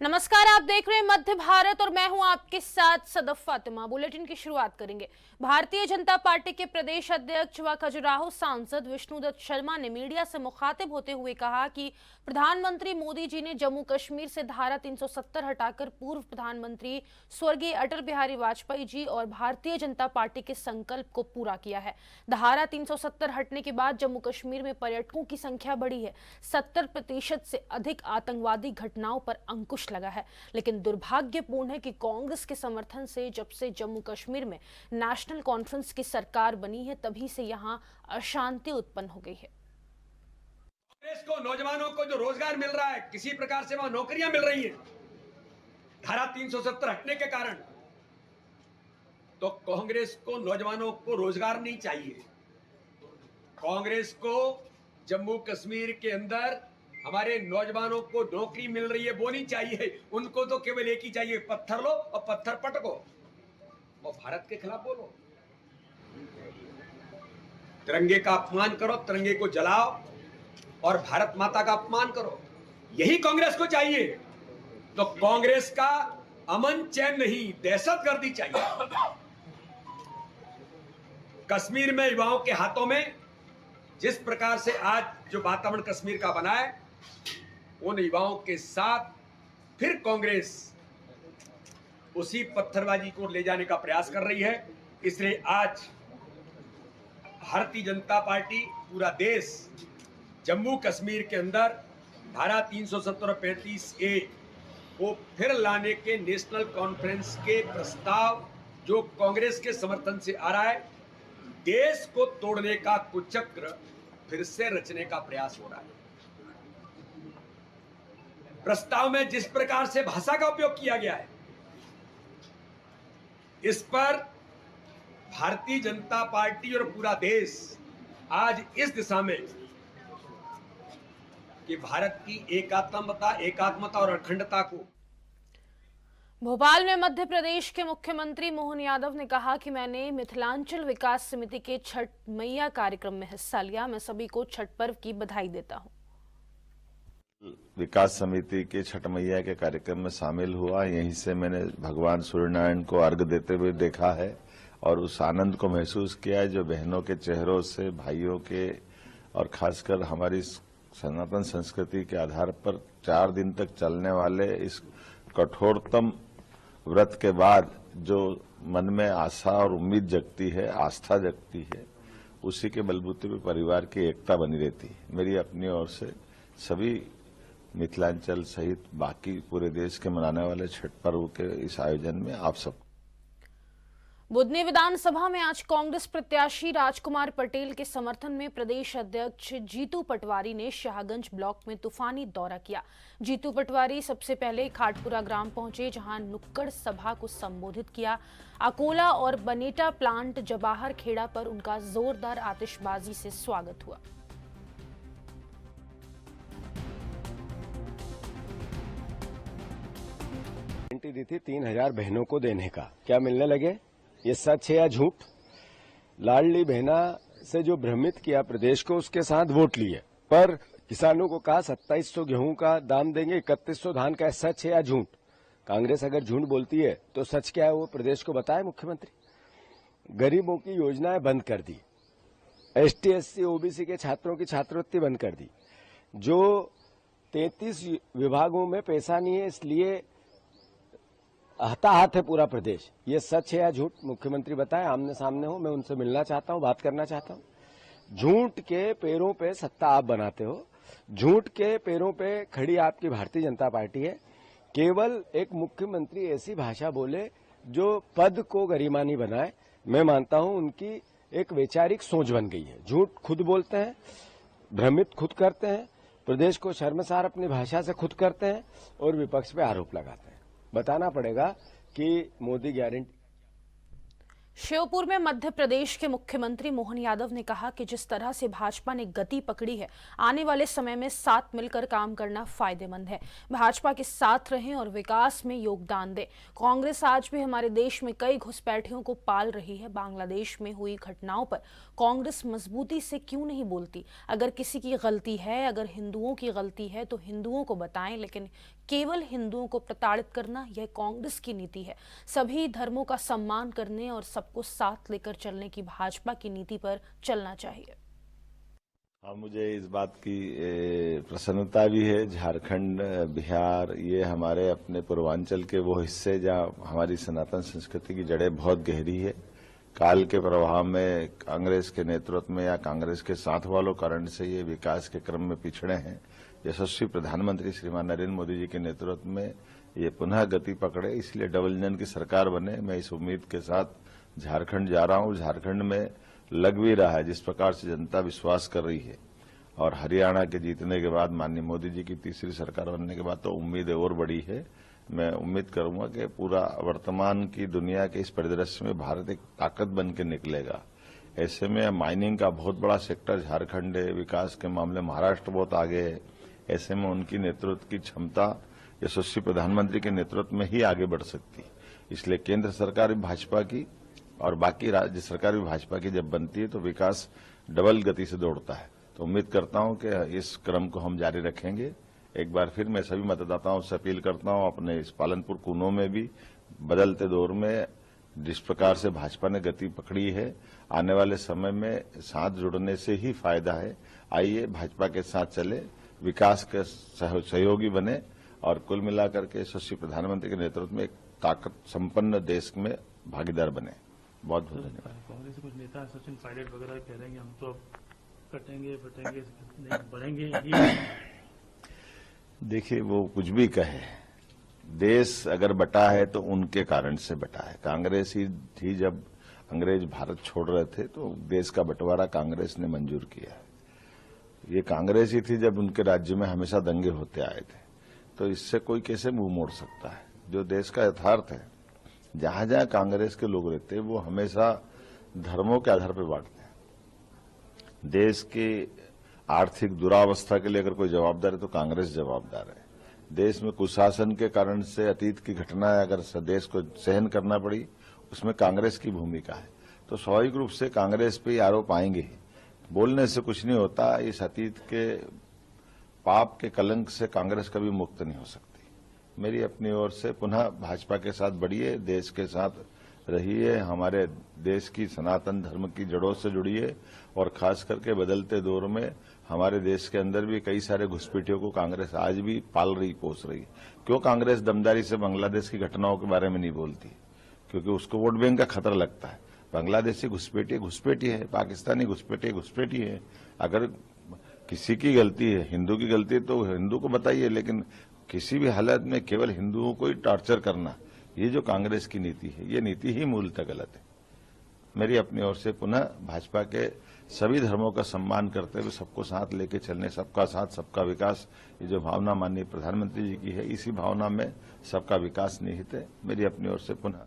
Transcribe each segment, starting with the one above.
नमस्कार, आप देख रहे हैं मध्य भारत और मैं हूं आपके साथ सदफ फातिमा। बुलेटिन की शुरुआत करेंगे। भारतीय जनता पार्टी के प्रदेश अध्यक्ष व खजुराहो सांसद विष्णुदत्त शर्मा ने मीडिया से मुखातिब होते हुए कहा कि प्रधानमंत्री मोदी जी ने जम्मू कश्मीर से धारा 370 हटाकर पूर्व प्रधानमंत्री स्वर्गीय अटल बिहारी वाजपेयी जी और भारतीय जनता पार्टी के संकल्प को पूरा किया है। धारा 370 हटने के बाद जम्मू कश्मीर में पर्यटकों की संख्या बढ़ी है। 70% से अधिक आतंकवादी घटनाओं पर अंकुश लगा है। लेकिन दुर्भाग्यपूर्ण है कि कांग्रेस के समर्थन से जब से जम्मू कश्मीर में नेशनल कॉन्फ्रेंस की सरकार बनी है तभी से यहां अशांति उत्पन्न हो गई है। कांग्रेस को नौजवानों को जो रोजगार मिल रहा है, किसी प्रकार से वहां नौकरियां मिल रही हैं धारा 370 हटने के कारण, तो कांग्रेस को नौजवानों को रोजगार नहीं चाहिए। कांग्रेस को जम्मू कश्मीर के अंदर हमारे नौजवानों को नौकरी मिल रही है वो नहीं चाहिए। उनको तो केवल एक ही चाहिए, पत्थर लो और पत्थर पटको और भारत के खिलाफ बोलो। तिरंगे का अपमान करो, तिरंगे को जलाओ और भारत माता का अपमान करो, यही कांग्रेस को चाहिए। तो कांग्रेस का अमन चैन नहीं, दहशतगर्दी चाहिए। कश्मीर में युवाओं के हाथों में जिस प्रकार से आज जो वातावरण कश्मीर का बना है, उन युवाओं के साथ फिर कांग्रेस उसी पत्थरबाजी को ले जाने का प्रयास कर रही है। इसलिए आज भारतीय जनता पार्टी पूरा देश जम्मू कश्मीर के अंदर धारा 370 और 35A को फिर लाने के नेशनल कॉन्फ्रेंस के प्रस्ताव जो कांग्रेस के समर्थन से आ रहा है, देश को तोड़ने का कुचक्र फिर से रचने का प्रयास हो रहा है। प्रस्ताव में जिस प्रकार से भाषा का उपयोग किया गया है, इस पर भारतीय जनता पार्टी और पूरा देश आज इस दिशा में कि भारत की एकात्मता और अखंडता को। भोपाल में मध्य प्रदेश के मुख्यमंत्री मोहन यादव ने कहा कि मैंने मिथिलांचल विकास समिति के छठ मैया कार्यक्रम में हिस्सा लिया। मैं सभी को छठ पर्व की बधाई देता हूं। विकास समिति के छठ मैया के कार्यक्रम में शामिल हुआ। यहीं से मैंने भगवान सूर्यनारायण को अर्घ्य देते हुए देखा है और उस आनंद को महसूस किया है जो बहनों के चेहरों से, भाइयों के, और खासकर हमारी सनातन संस्कृति के आधार पर 4 दिन तक चलने वाले इस कठोरतम व्रत के बाद जो मन में आशा और उम्मीद जगती है, आस्था जगती है, उसी के बलबूते पे परिवार की एकता बनी रहती है। मेरी अपनी ओर से सभी मिथिलांचल सहित बाकी पूरे देश के मनाने वाले छठ पर्व के इस आयोजन में आप सब। बुधनी विधानसभा में आज कांग्रेस प्रत्याशी राजकुमार पटेल के समर्थन में प्रदेश अध्यक्ष जीतू पटवारी ने शाहगंज ब्लॉक में तूफानी दौरा किया। जीतू पटवारी सबसे पहले खाटपुरा ग्राम पहुंचे, जहां नुक्कड़ सभा को संबोधित किया। अकोला और बनेटा प्लांट जवाहर खेड़ा पर उनका जोरदार आतिशबाजी से स्वागत हुआ। दी थी 3000 बहनों को देने का, क्या मिलने लगे? ये सच है या झूठ? लाडली बहना से जो भ्रमित किया प्रदेश को, उसके साथ वोट लिए, पर किसानों को कहा 2700 गेहूं का दाम देंगे, 3100 धान का। सच है या झूठ? कांग्रेस अगर झूठ बोलती है तो सच क्या है वो प्रदेश को बताए मुख्यमंत्री। गरीबों की योजनाएं बंद कर दी, ST SC OBC के छात्रों की छात्रवृत्ति बंद कर दी, जो 33 विभागों में पैसा नहीं है इसलिए हताहत है पूरा प्रदेश। ये सच है या झूठ? मुख्यमंत्री बताएं, आमने सामने हो, मैं उनसे मिलना चाहता हूं, बात करना चाहता हूं। झूठ के पैरों पे सत्ता आप बनाते हो, झूठ के पैरों पे खड़ी आपकी भारतीय जनता पार्टी है। केवल एक मुख्यमंत्री ऐसी भाषा बोले जो पद को गरिमानी बनाए, मैं मानता हूं उनकी एक वैचारिक सोच बन गई है। झूठ खुद बोलते हैं, भ्रमित खुद करते हैं, प्रदेश को शर्मसार अपनी भाषा से खुद करते हैं और विपक्ष पे आरोप लगाते हैं। बताना पड़ेगा कि मोदी गारंटी। श्योपुर में मध्य प्रदेश के मुख्यमंत्री मोहन यादव ने कहा कि जिस तरह से भाजपा ने गति पकड़ी है, आने वाले समय में साथ मिलकर काम करना फायदेमंद है। भाजपा के साथ रहें और विकास में योगदान दें। कांग्रेस आज भी हमारे देश में कई घुसपैठियों को पाल रही है। बांग्लादेश में हुई घटनाओं पर कांग्रेस मजबूती से क्यों नहीं बोलती? अगर किसी की गलती है, अगर हिंदुओं की गलती है तो हिंदुओं को बताएं, लेकिन केवल हिंदुओं को प्रताड़ित करना यह कांग्रेस की नीति है। सभी धर्मों का सम्मान करने और सबको साथ लेकर चलने की भाजपा की नीति पर चलना चाहिए। हाँ, मुझे इस बात की प्रसन्नता भी है। झारखंड, बिहार, ये हमारे अपने पूर्वांचल के वो हिस्से जहाँ हमारी सनातन संस्कृति की जड़ें बहुत गहरी है। काल के प्रभाव में कांग्रेस के नेतृत्व में या कांग्रेस के साथ वालों कारण से ये विकास के क्रम में पिछड़े हैं। यशस्वी प्रधानमंत्री श्रीमान नरेंद्र मोदी जी के नेतृत्व में ये पुनः गति पकड़े, इसलिए डबल इंजन की सरकार बने। मैं इस उम्मीद के साथ झारखंड जा रहा हूं। झारखंड में लग भी रहा है जिस प्रकार से जनता विश्वास कर रही है, और हरियाणा के जीतने के बाद, माननीय मोदी जी की तीसरी सरकार बनने के बाद तो उम्मीदें और बढ़ी है। मैं उम्मीद करूंगा कि पूरा वर्तमान की दुनिया के इस परिदृश्य में भारत एक ताकत बन के निकलेगा। ऐसे में माइनिंग का बहुत बड़ा सेक्टर झारखंड है, विकास के मामले महाराष्ट्र बहुत आगे है। ऐसे में उनकी नेतृत्व की क्षमता यशस्वी प्रधानमंत्री के नेतृत्व में ही आगे बढ़ सकती। इसलिए केंद्र सरकार भी भाजपा की और बाकी राज्य सरकार भी भाजपा की जब बनती है तो विकास डबल गति से दौड़ता है। तो उम्मीद करता हूं कि इस क्रम को हम जारी रखेंगे। एक बार फिर मैं सभी मतदाताओं से अपील करता हूं, अपने इस पालनपुर कूनो में भी बदलते दौर में जिस प्रकार से भाजपा ने गति पकड़ी है, आने वाले समय में साथ जुड़ने से ही फायदा है। आइए भाजपा के साथ चले, विकास के सहयोगी बने और कुल मिलाकर के यशस्वी प्रधानमंत्री के नेतृत्व में एक ताकत संपन्न देश में भागीदार बने। बहुत बहुत धन्यवाद। कांग्रेस के कुछ नेता सचिन पायलट वगैरह कह रहे हैं कि हम तो अब कटेंगे बटेंगे नहीं बढ़ेंगे ही। देखिए, वो कुछ भी कहे, देश अगर बटा है तो उनके कारण से बटा है। कांग्रेस ही थी जब अंग्रेज भारत छोड़ रहे थे तो देश का बंटवारा कांग्रेस ने मंजूर किया है। ये कांग्रेस ही थी जब उनके राज्य में हमेशा दंगे होते आए थे। तो इससे कोई कैसे मुंह मोड़ सकता है? जो देश का यथार्थ है, जहां जहां कांग्रेस के लोग रहते हैं वो हमेशा धर्मों के आधार पर बांटते हैं। देश की आर्थिक दुरावस्था के लिए अगर कोई जवाबदार है तो कांग्रेस जवाबदार है। देश में कुशासन के कारण से अतीत की घटनाएं अगर देश को सहन करना पड़ी, उसमें कांग्रेस की भूमिका है। तो स्वाभाविक रूप से कांग्रेस पे आरोप आएंगे ही। बोलने से कुछ नहीं होता। इस अतीत के पाप के कलंक से कांग्रेस कभी मुक्त नहीं हो सकती। मेरी अपनी ओर से पुनः भाजपा के साथ बढ़िए, देश के साथ रहिए, हमारे देश की सनातन धर्म की जड़ों से जुड़िए और खास करके बदलते दौर में हमारे देश के अंदर भी कई सारे घुसपैठियों को कांग्रेस आज भी पाल रही, पोस रही। क्यों कांग्रेस दमदारी से बांग्लादेश की घटनाओं के बारे में नहीं बोलती? क्योंकि उसको वोट बैंक का खतरा लगता है। बांग्लादेशी घुसपैठी है, पाकिस्तानी घुसपैठी है। अगर किसी की गलती है, हिंदू की गलती है तो हिंदू को बताइए, लेकिन किसी भी हालत में केवल हिंदुओं को ही टॉर्चर करना, ये जो कांग्रेस की नीति है, ये नीति ही मूलतः गलत है। मेरी अपनी ओर से पुनः भाजपा के सभी धर्मों का सम्मान करते हुए सबको साथ लेके चलने, सबका साथ सबका विकास, ये जो भावना माननीय प्रधानमंत्री जी की है, इसी भावना में सबका विकास निहित है। मेरी अपनी ओर से पुनः।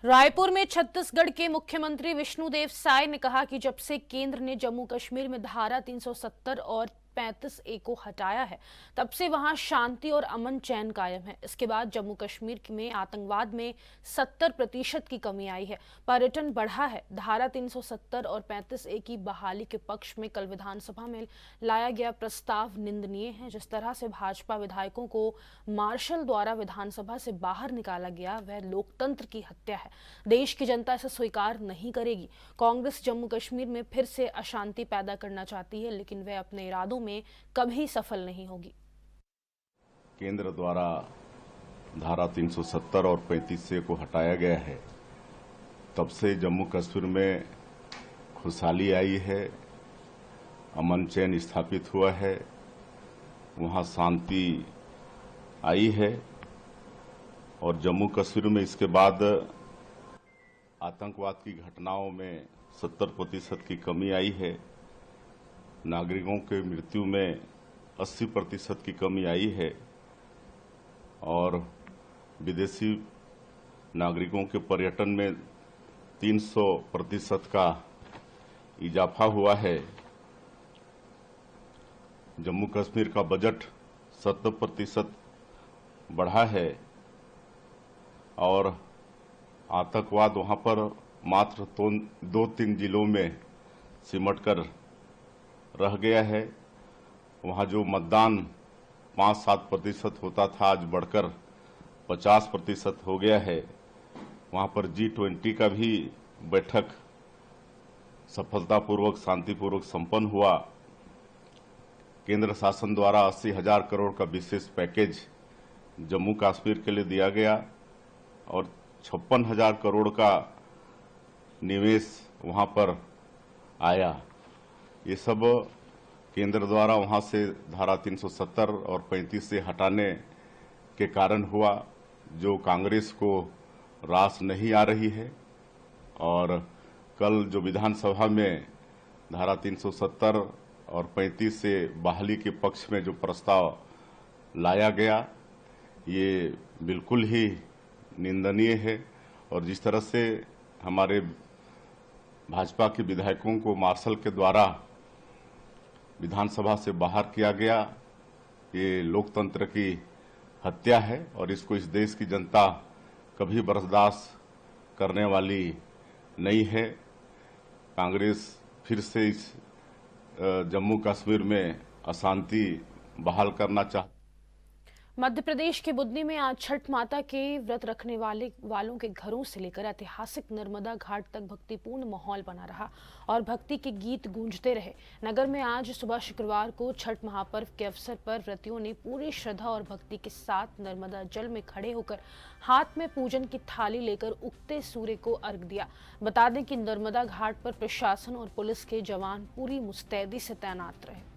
रायपुर में छत्तीसगढ़ के मुख्यमंत्री विष्णुदेव साय ने कहा कि जब से केंद्र ने जम्मू कश्मीर में धारा 370 और 35A को हटाया है, तब से वहां शांति और अमन चैन कायम है। इसके बाद जम्मू कश्मीर में आतंकवाद में 70% की कमी आई है, पर्यटन बढ़ा है। धारा 370 और 35A की बहाली के पक्ष में कल विधानसभा में लाया गया प्रस्ताव निंदनीय है। जिस तरह से भाजपा विधायकों को मार्शल द्वारा विधानसभा से बाहर निकाला गया, वह लोकतंत्र की हत्या है। देश की जनता इसे स्वीकार नहीं करेगी। कांग्रेस जम्मू कश्मीर में फिर से अशांति पैदा करना चाहती है, लेकिन वह अपने इरादों में कभी सफल नहीं होगी। केंद्र द्वारा धारा 370 और 35A को हटाया गया है, तब से जम्मू कश्मीर में खुशहाली आई है, अमन चैन स्थापित हुआ है, वहां शांति आई है। और जम्मू कश्मीर में इसके बाद आतंकवाद की घटनाओं में 70% की कमी आई है। नागरिकों के मृत्यु में 80% की कमी आई है और विदेशी नागरिकों के पर्यटन में 300% का इजाफा हुआ है। जम्मू कश्मीर का बजट 70% बढ़ा है और आतंकवाद वहां पर मात्र 2-3 जिलों में सिमट कर रह गया है। वहां जो मतदान 5-7% होता था, आज बढ़कर 50% हो गया है। वहां पर G20 का भी बैठक सफलतापूर्वक शांतिपूर्वक संपन्न हुआ। केंद्र शासन द्वारा 80,000 करोड़ का विशेष पैकेज जम्मू कश्मीर के लिए दिया गया और 56,000 करोड़ का निवेश वहां पर आया। ये सब केंद्र द्वारा वहां से धारा 370 और 35 से हटाने के कारण हुआ, जो कांग्रेस को रास नहीं आ रही है। और कल जो विधानसभा में धारा 370 और 35 से बहाली के पक्ष में जो प्रस्ताव लाया गया, ये बिल्कुल ही निंदनीय है। और जिस तरह से हमारे भाजपा के विधायकों को मार्शल के द्वारा विधानसभा से बाहर किया गया, ये लोकतंत्र की हत्या है और इसको इस देश की जनता कभी बर्दाश्त करने वाली नहीं है। कांग्रेस फिर से इस जम्मू कश्मीर में अशांति बहाल करना चाहती। मध्य प्रदेश के बुदनी में आज छठ माता के व्रत रखने वालों के घरों से लेकर ऐतिहासिक नर्मदा घाट तक भक्तिपूर्ण माहौल बना रहा और भक्ति के गीत गूंजते रहे। नगर में आज सुबह शुक्रवार को छठ महापर्व के अवसर पर व्रतियों ने पूरी श्रद्धा और भक्ति के साथ नर्मदा जल में खड़े होकर हाथ में पूजन की थाली लेकर उगते सूर्य को अर्घ दिया। बता दें कि नर्मदा घाट पर प्रशासन और पुलिस के जवान पूरी मुस्तैदी से तैनात रहे।